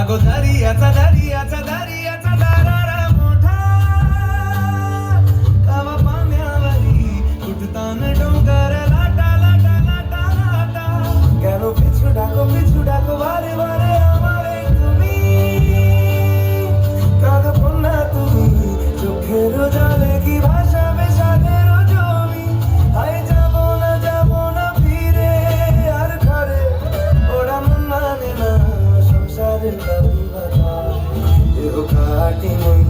अगो दर्याचा दर्याचा दर्याचा दारारा मोठा कावा पाण्यावरी उठतान डोंगर लाटा लाटा लाटा लाटा কেন পিছু ডাকো বারে বারে আমারে তুমি কাঁদো কন্যা তুমি চোখের জলে কি ভাসাবে সাদের জমি হায় যাব না ফিরে আর ঘরে ওরা মন মানে না সংসারের কাবি বাজার দেহ কাটি মই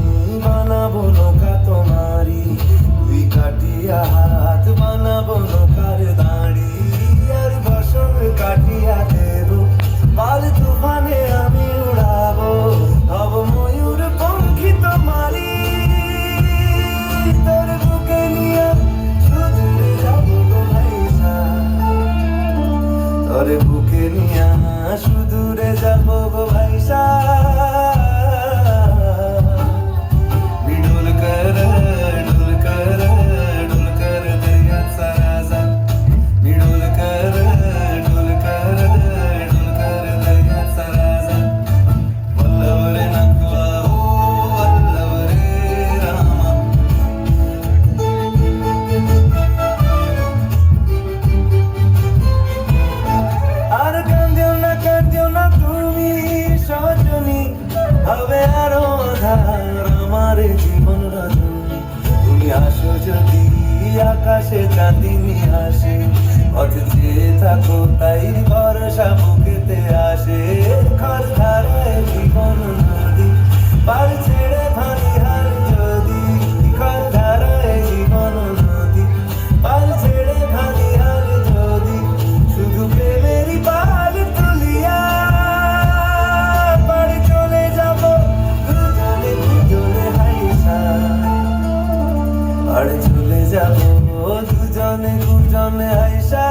বানাবো নৌকা তোমারি দুই কাটিয়া হাত বানাবো নৌকার দাঁড়ি আর বসন কাটিয়া দেব পাল তুফানে আমি উড়াবো হব ময়ূর পঙ্খী তোমারি তোর বুকে নিয়ে সুদূরে যাবো গো ভাইসা তোর বুকে নিয়ে সুদূরে যাবো গো ভাইসা डोल कर दर्याचा राजा डोल कर दर्याचा राजा वल्लभ रे नकवा हो वल्लभ रे रामा আর কান্দিও না তুমি সজনী হবে আরো আধার আমার জীবন রজনী তুমি আসো যদি আকাশে চাঁদিনী আসে পথ চেয়ে থাকো তাই ভরসা বুকেতে আসে খর ধারায় জীবন নদী পার ছেড়ে ভানি হার যদি খর ধারায় জীবন নদী পার ছেড়ে ভানি হার যদি শুধু প্রেমেরই পাল তুলিয়া পাড় চলে যাব দুজনে হাইসা পাড় চলে যাব দুজনে হাইসা